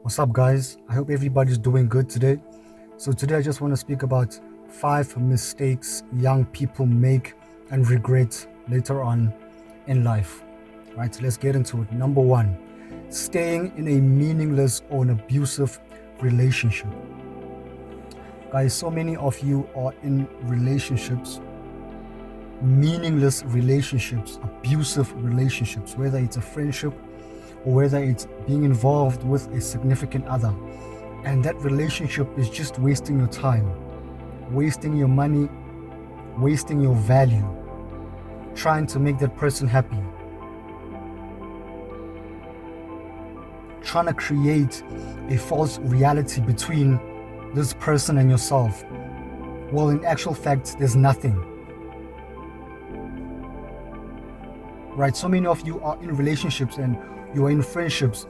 What's up, guys? I hope everybody's doing good today. So, today I just want to speak about 5 mistakes young people make and regret later on in life. Right, let's get into it. Number one, staying in a meaningless or an abusive relationship. Guys, so many of you are in relationships, meaningless relationships, abusive relationships, whether it's a friendship or whether it's being involved with a significant other. And that relationship is just wasting your time, wasting your money, wasting your value, trying to make that person happy, trying to create a false reality between this person and yourself. Well, in actual fact, there's nothing. Right? So many of you are in relationships and you are in friendships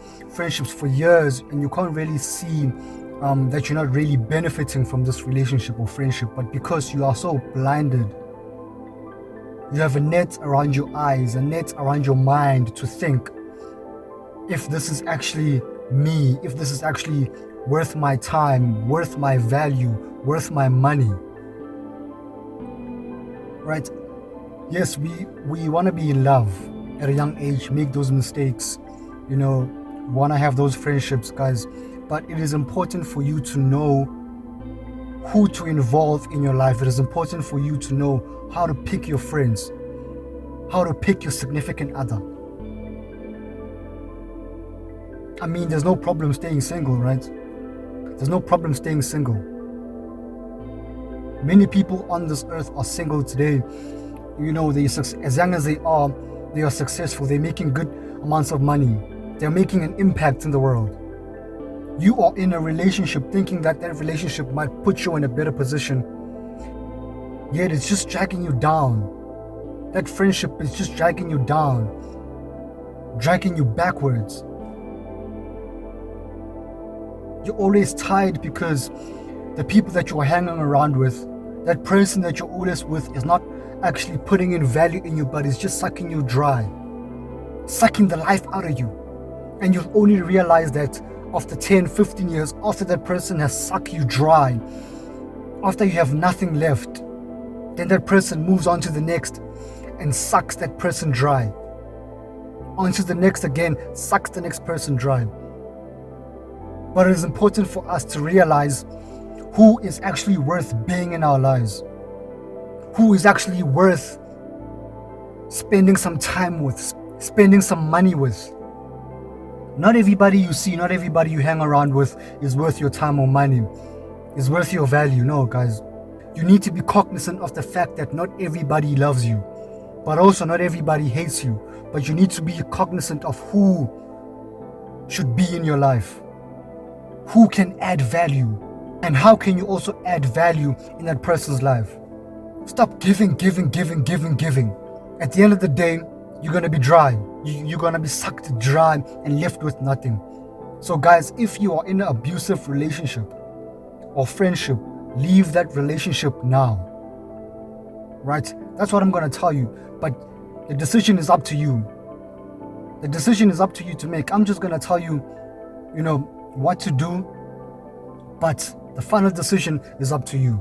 for years, and you can't really see that you're not really benefiting from this relationship or friendship. But because you are so blinded, you have a net around your eyes, a net around your mind to think if this is actually me, if this is actually worth my time, worth my value, worth my money. Right? Yes, we want to be in love at a young age, make those mistakes, want to have those friendships, guys. But it is important for you to know who to involve in your life. It is important for you to know how to pick your friends, how to pick your significant other. I mean, there's no problem staying single, right? There's no problem staying single. Many people on this earth are single today. As young as they are successful. They're making good amounts of money. They're making an impact in the world. You are in a relationship thinking that relationship might put you in a better position, yet it's just dragging you down. That friendship is just dragging you down, dragging you backwards. You're always tired because the people that you are hanging around with, that person that you're always with, is not actually putting in value in you, but is just sucking you dry, sucking the life out of you. And you'll only realize that after 10, 15 years, after that person has sucked you dry, after you have nothing left, then that person moves on to the next and sucks that person dry. On to the next again, sucks the next person dry. But it is important for us to realize who is actually worth being in our lives, who is actually worth spending some time with, spending some money with. Not everybody you see, not everybody you hang around with is worth your time or money, is worth your value. No, guys. You need to be cognizant of the fact that not everybody loves you, but also not everybody hates you. But you need to be cognizant of who should be in your life, who can add value, and how can you also add value in that person's life. Stop giving. At the end of the day, you're going to be dry. You're going to be sucked dry and left with nothing. So guys, if you are in an abusive relationship or friendship, leave that relationship now. Right? That's what I'm going to tell you. But the decision is up to you. The decision is up to you to make. I'm just going to tell you, what to do. But the final decision is up to you.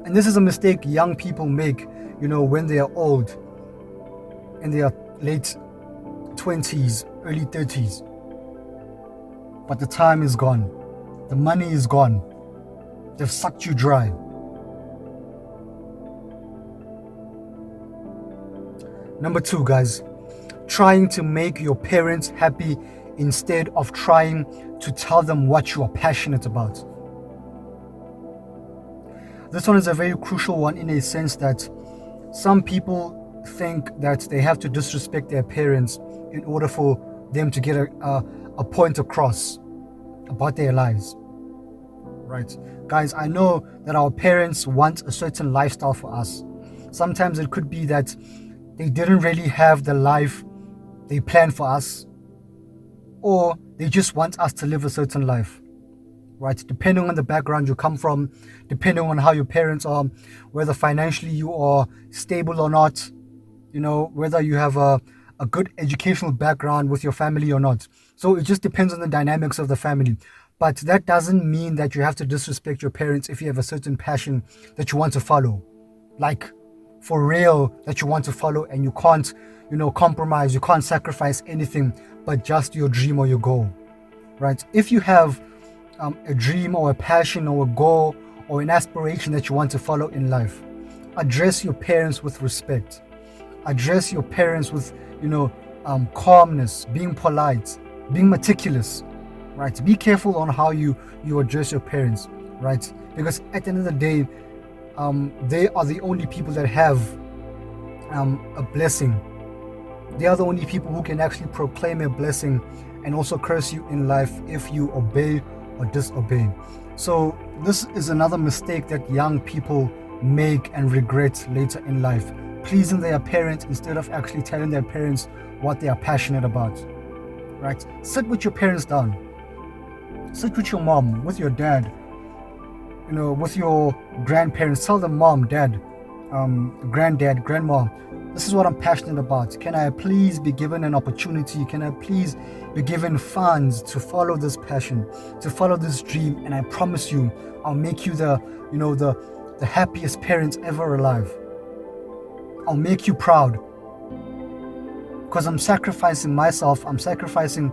And this is a mistake young people make, when they are old, in their late 20s, early 30s. But the time is gone. The money is gone. They've sucked you dry. Number 2, guys, trying to make your parents happy instead of trying to tell them what you are passionate about. This one is a very crucial one in a sense that some people think that they have to disrespect their parents in order for them to get a point across about their lives. Right? Guys, I know that our parents want a certain lifestyle for us. Sometimes it could be that they didn't really have the life they planned for us, or they just want us to live a certain life. Right? Depending on the background you come from, depending on how your parents are, whether financially you are stable or not, whether you have a a good educational background with your family or not. So it just depends on the dynamics of the family. But that doesn't mean that you have to disrespect your parents if you have a certain passion that you want to follow. Like for real, that you want to follow, and you can't, compromise, you can't sacrifice anything but just your dream or your goal, right? If you have a dream or a passion or a goal or an aspiration that you want to follow in life, address your parents with respect. Address your parents with, calmness, being polite, being meticulous, right? Be careful on how you address your parents, right? Because at the end of the day, they are the only people that have a blessing. They are the only people who can actually proclaim a blessing and also curse you in life if you obey or disobey. So this is another mistake that young people make and regret later in life, pleasing their parents instead of actually telling their parents what they are passionate about, right? Sit with your parents down. Sit with your mom, with your dad, with your grandparents. Tell them, mom, dad, granddad, grandma, this is what I'm passionate about. Can I please be given an opportunity? Can I please be given funds to follow this passion, to follow this dream? And I promise you, I'll make you the happiest parents ever alive. I'll make you proud. Because I'm sacrificing myself. I'm sacrificing,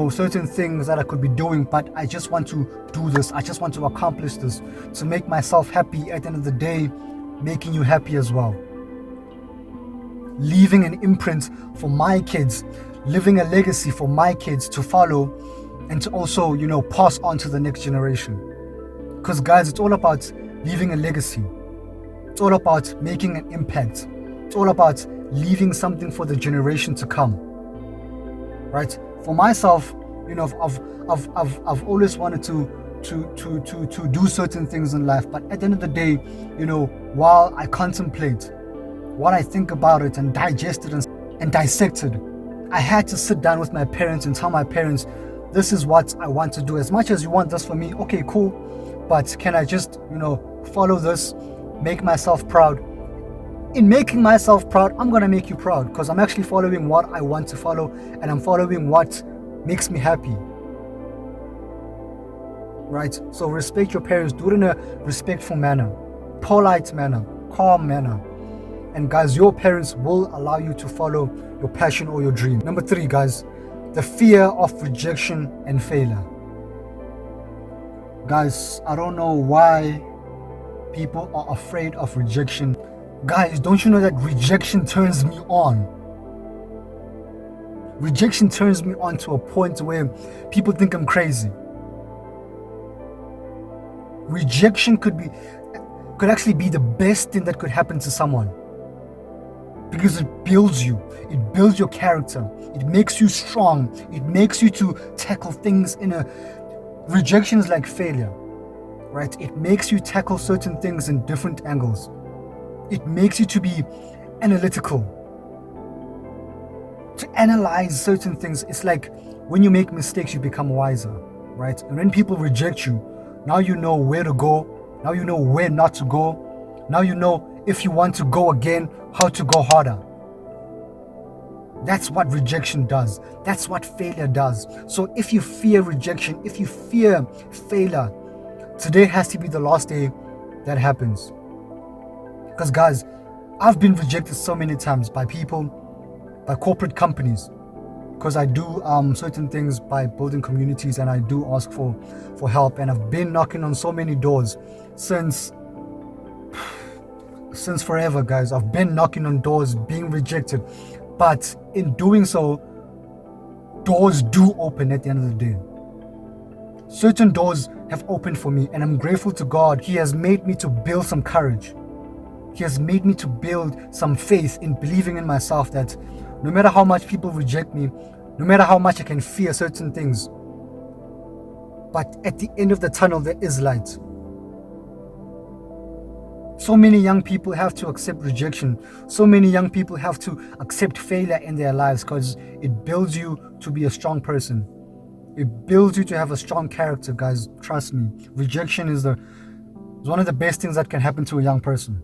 certain things that I could be doing, but I just want to do this. I just want to accomplish this to make myself happy. At the end of the day, making you happy as well. Leaving an imprint for my kids, living a legacy for my kids to follow and to also, pass on to the next generation. Because guys, it's all about leaving a legacy. It's all about making an impact. It's all about leaving something for the generation to come. Right? For myself, I've always wanted to do certain things in life, but at the end of the day, while I contemplate, while I think about it and digest it and dissect it, I had to sit down with my parents and tell my parents, this is what I want to do. As much as you want this for me, okay, cool, but can I just, follow this, make myself proud? In making myself proud, I'm going to make you proud, because I'm actually following what I want to follow, and I'm following what makes me happy. Right? So respect your parents. Do it in a respectful manner, polite manner, calm manner. And guys, your parents will allow you to follow your passion or your dream. Number 3, guys, the fear of rejection and failure. Guys, I don't know why people are afraid of rejection. Guys, don't you know that rejection turns me on? Rejection turns me on to a point where people think I'm crazy. Rejection could actually be the best thing that could happen to someone. Because it builds you. It builds your character. It makes you strong. It makes you to tackle things rejection is like failure, right? It makes you tackle certain things in different angles. It makes you to be analytical, to analyze certain things. It's like when you make mistakes, you become wiser, right? And when people reject you, now you know where to go. Now you know where not to go. Now you know if you want to go again, how to go harder. That's what rejection does. That's what failure does. So if you fear rejection, if you fear failure, today has to be the last day that happens. Because guys, I've been rejected so many times by people, by corporate companies, because I do certain things by building communities, and I do ask for help, and I've been knocking on so many doors since forever, guys. I've been knocking on doors, being rejected, but in doing so, doors do open at the end of the day. Certain doors have opened for me, and I'm grateful to God. He has made me to build some courage. He has made me to build some faith in believing in myself, that no matter how much people reject me, no matter how much I can fear certain things, but at the end of the tunnel, there is light. So many young people have to accept rejection. So many young people have to accept failure in their lives, because it builds you to be a strong person. It builds you to have a strong character, guys. Trust me. Rejection is one of the best things that can happen to a young person.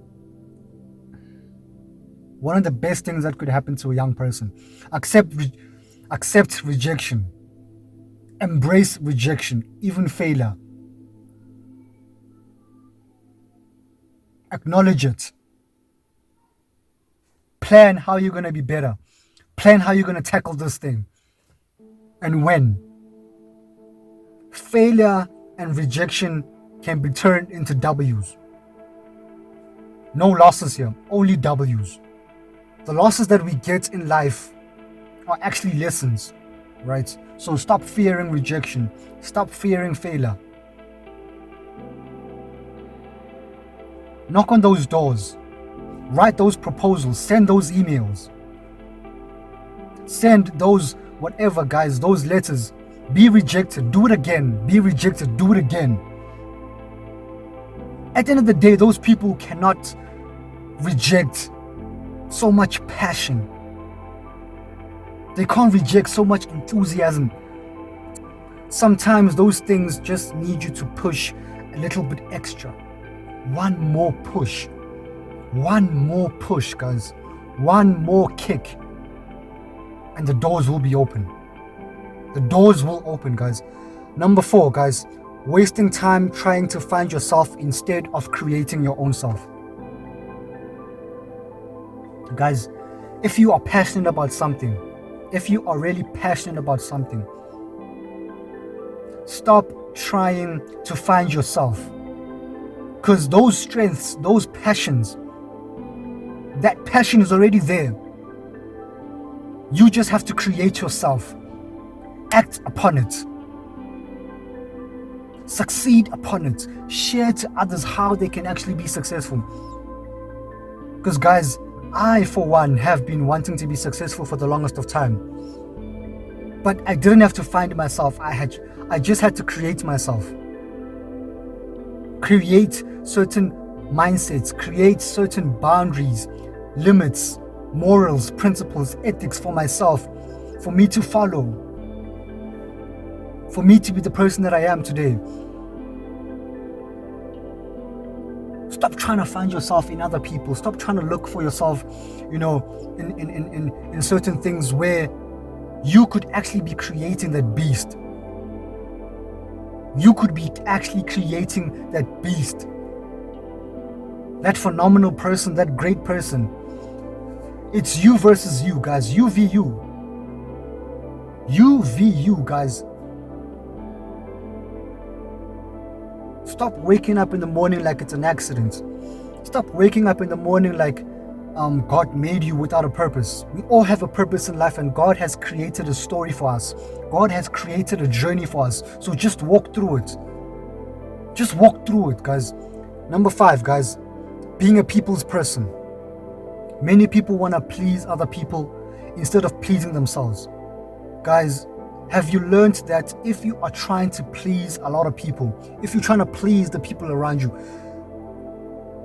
One of the best things that could happen to a young person. Accept rejection. Embrace rejection, even failure. Acknowledge it. Plan how you're going to be better. Plan how you're going to tackle this thing. And when. Failure and rejection can be turned into W's. No losses here, only W's. The losses that we get in life are actually lessons, right? So stop fearing rejection. Stop fearing failure. Knock on those doors. Write those proposals. Send those emails. Send those whatever, guys, those letters. Be rejected. Do it again. Be rejected. Do it again. At the end of the day, those people cannot reject so much passion. They can't reject so much enthusiasm. Sometimes those things just need you to push a little bit extra. One more push. One more push, guys. One more kick. And the doors will be open. The doors will open, guys. Number 4, guys. Wasting time trying to find yourself instead of creating your own self. Guys, if you are passionate about something, if you are really passionate about something, stop trying to find yourself. Because those strengths, those passions, that passion is already there. You just have to create yourself. Act upon it. Succeed upon it. Share to others how they can actually be successful. Because guys, I for one have been wanting to be successful for the longest of time. But I didn't have to find myself. I just had to create myself. Create certain mindsets, create certain boundaries, limits, morals, principles, ethics for myself, for me to follow, for me to be the person that I am today. Stop trying to find yourself in other people. Stop trying to look for yourself, in certain things where you could actually be creating that beast. You could be actually creating that beast. That phenomenal person, that great person. It's you versus you, guys. You v you. You v you, guys. Stop waking up in the morning like it's an accident. Stop waking up in the morning like God made you without a purpose. We all have a purpose in life, and God has created a story for us. God has created a journey for us. So just walk through it. Just walk through it, guys. Number 5, guys, being a people's person. Many people want to please other people instead of pleasing themselves. Guys, have you learned that if you are trying to please a lot of people, if you're trying to please the people around you,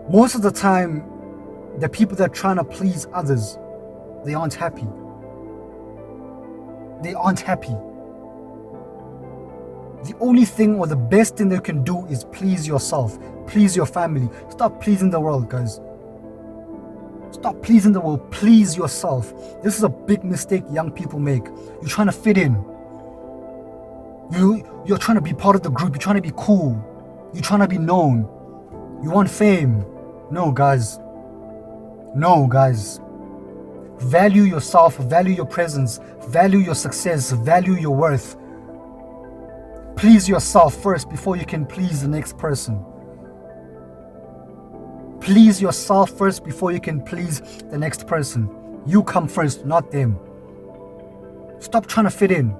most of the time, the people that are trying to please others, they aren't happy. They aren't happy. The only thing or the best thing they can do is please yourself, please your family. Stop pleasing the world, guys. Stop pleasing the world. Please yourself. This is a big mistake young people make. You're trying to fit in. You're trying to be part of the group. You're trying to be cool. You're trying to be known. You want fame. No, guys. No, guys. Value yourself. Value your presence. Value your success. Value your worth. Please yourself first before you can please the next person. Please yourself first before you can please the next person. You come first, not them. Stop trying to fit in.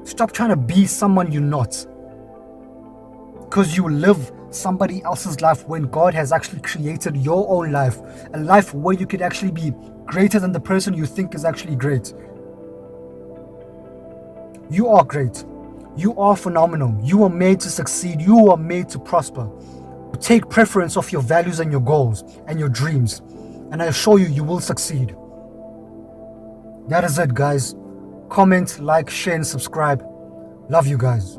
Stop trying to be someone you're not. Because you live somebody else's life when God has actually created your own life. A life where you could actually be greater than the person you think is actually great. You are great. You are phenomenal. You are made to succeed. You are made to prosper. Take preference of your values and your goals and your dreams, and I assure you, you will succeed. That is it, guys. Comment, like, share, and subscribe. Love you guys.